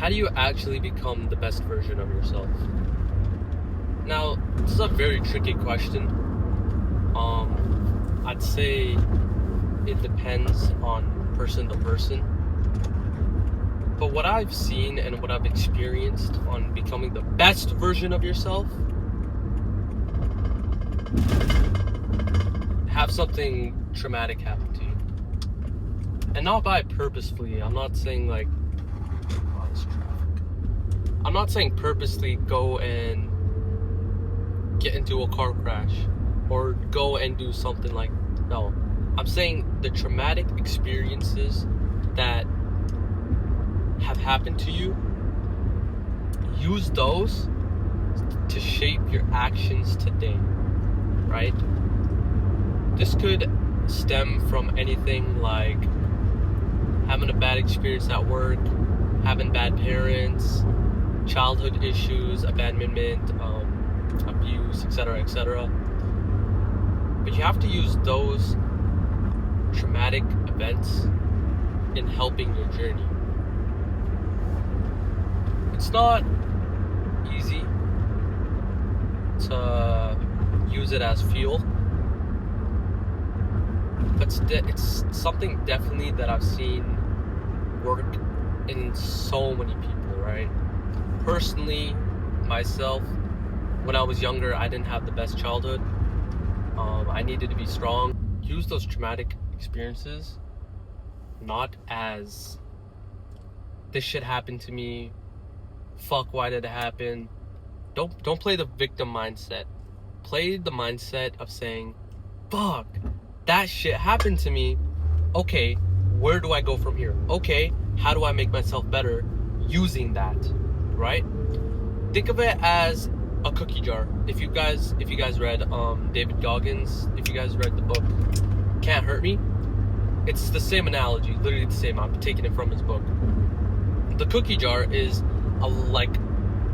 how do you actually become the best version of yourself? Now, this is a very tricky question. I'd say it depends on person to person. But what I've seen and what I've experienced on becoming the best version of yourself, have something traumatic happen to you. And not by purposefully. I'm not saying like, oh, this traffic. I'm not saying purposely go and get into a car crash or go and do something like, no. I'm saying the traumatic experiences that have happened to you, use those to shape your actions today, right? This could stem from anything like having a bad experience at work, having bad parents, childhood issues, abandonment, abuse, etc., etc. But you have to use those traumatic events in helping your journey. It's not easy to use it as fuel, but it's something definitely that I've seen work in so many people, right? Personally, myself, when I was younger, I didn't have the best childhood. I needed to be strong. Use those traumatic experiences not as this shit happened to me, fuck, why did it happen? Don't play the victim mindset. Play the mindset of saying, fuck, that shit happened to me. Okay, where do I go from here? Okay, how do I make myself better using that, right? Think of it as a cookie jar. If you guys read David Goggins, if you guys read the book Can't Hurt Me, it's the same analogy, literally the same. I'm taking it from his book. The cookie jar is like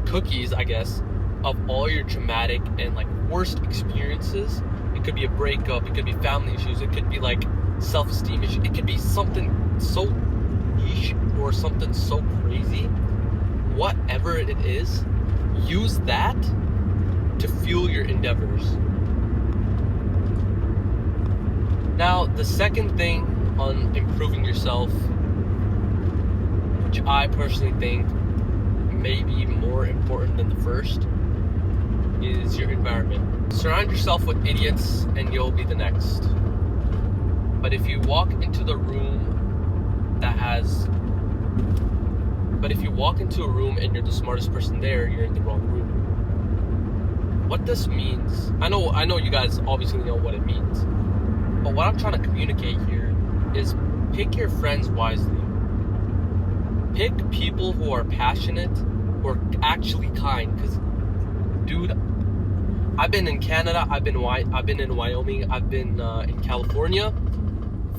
cookies, I guess, of all your traumatic and like worst experiences. It could be a breakup, it could be family issues, it could be like self-esteem issues, it could be something so niche or something so crazy. Whatever it is, use that to fuel your endeavors. Now, the second thing on improving yourself, which I personally think may be more important than the first, is your environment. Surround yourself with idiots and you'll be the next. But if you walk into a room and you're the smartest person there, you're in the wrong room. What this means, I know you guys obviously know what it means, but what I'm trying to communicate here is pick your friends wisely. Pick people who are passionate, who are actually kind, because, dude, I've been in Canada, I've been in Wyoming, I've been in California.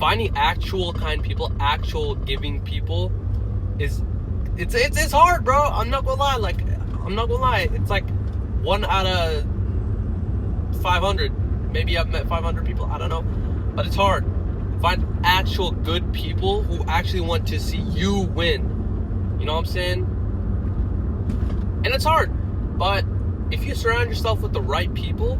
Finding actual kind people, actual giving people it's hard, bro. I'm not gonna lie. It's like 1 out of 500. Maybe I've met 500 people, I don't know. But it's hard. Find actual good people who actually want to see you win. You know what I'm saying? And it's hard. But if you surround yourself with the right people,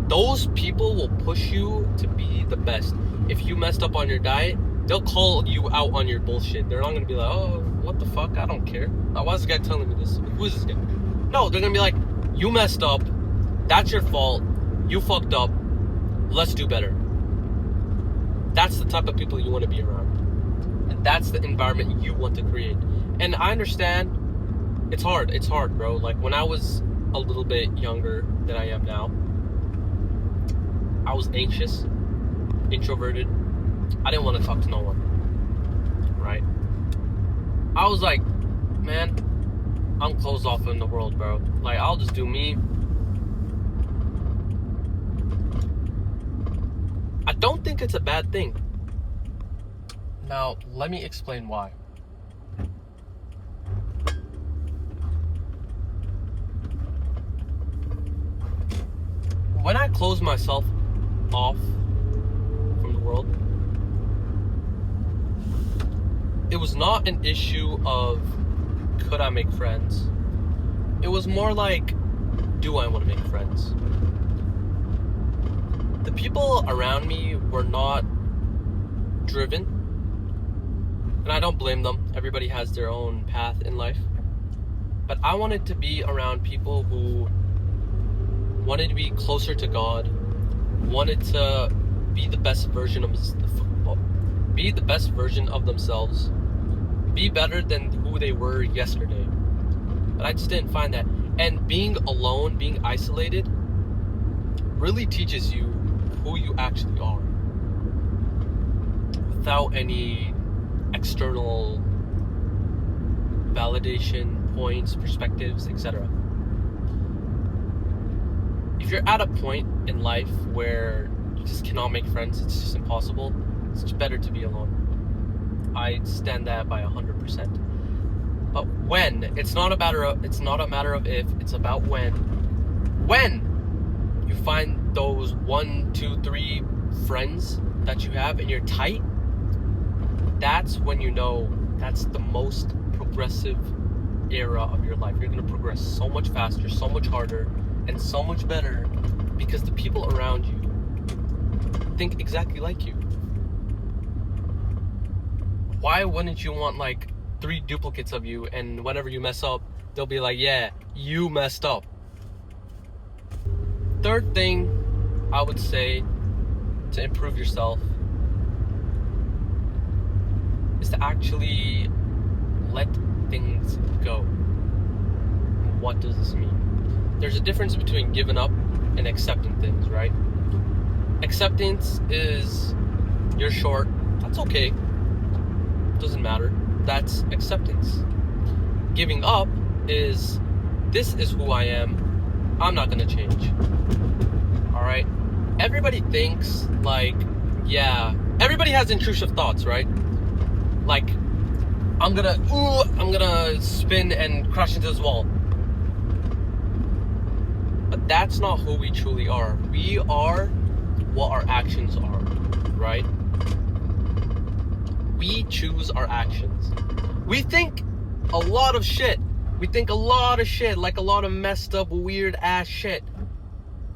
those people will push you to be the best. If you messed up on your diet, they'll call you out on your bullshit. They're not going to be like, oh, what the fuck? I don't care. Why is this guy telling me this? Who is this guy? No, they're going to be like, you messed up. That's your fault. You fucked up. Let's do better. That's the type of people you want to be around. And that's the environment you want to create. And I understand it's hard. It's hard, bro. Like, when I was a little bit younger than I am now, I was anxious, introverted. I didn't want to talk to no one, right? I was like, man, I'm closed off in the world, bro. Like, I'll just do me. I don't think it's a bad thing. Now, let me explain why. When I close myself off from the world, it was not an issue of could could I make friends? It was more like, do I want to make friends? The people around me were not driven, and I don't blame them. Everybody has their own path in life. But I wanted to be around people who wanted to be closer to God, wanted to be the best version of themselves, be better than who they were yesterday. But I just didn't find that. And being alone, being isolated, really teaches you who you actually are without any external validation, points, perspectives, etc. If you're at a point in life where you just cannot make friends, it's just impossible, it's just better to be alone. I stand that by 100%. But when, it's not a matter of if, it's about when. When you find those 1, 2, 3 friends that you have and you're tight, that's when you know that's the most progressive era of your life. You're going to progress so much faster, so much harder, and so much better because the people around you think exactly like you. Why wouldn't you want like 3 duplicates of you, and whenever you mess up, they'll be like, yeah, you messed up. Third thing I would say to improve yourself is to actually let things go. What does this mean? There's a difference between giving up and accepting things, right? Acceptance is you're short, that's okay, doesn't matter, that's acceptance. Giving up is this is who I am, I'm not gonna change. Alright? Everybody thinks like, yeah, everybody has intrusive thoughts, right? Like, I'm gonna spin and crash into this wall. But that's not who we truly are. We are what our actions are, right? We choose our actions. We think a lot of shit. Like a lot of messed up, weird ass shit.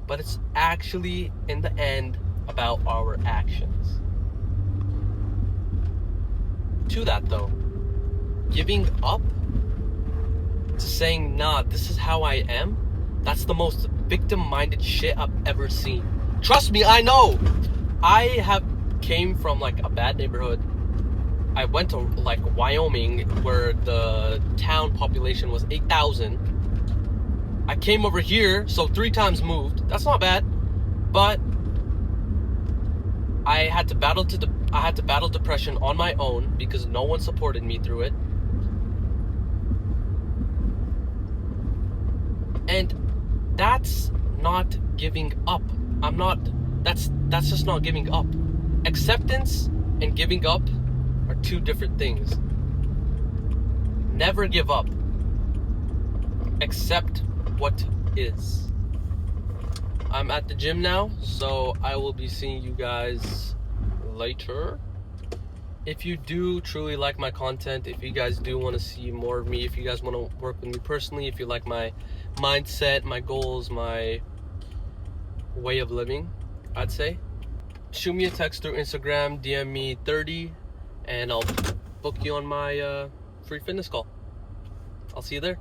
But it's actually, in the end, about our actions. To that though, giving up to saying, nah, this is how I am, that's the most victim-minded shit I've ever seen. Trust me, I know. I came from like a bad neighborhood. I went to like Wyoming, where the town population was 8,000. I came over here, so 3 times moved. That's not bad, but I had to battle depression on my own because no one supported me through it. And that's not giving up. That's just not giving up. Acceptance and giving up are 2 different things. Never give up. Accept what is. I'm at the gym now, so I will be seeing you guys later. If you do truly like my content, if you guys do want to see more of me, if you guys want to work with me personally, if you like my mindset, my goals, my way of living, I'd say shoot me a text through Instagram, DM me 30, and I'll book you on my free fitness call. I'll see you there.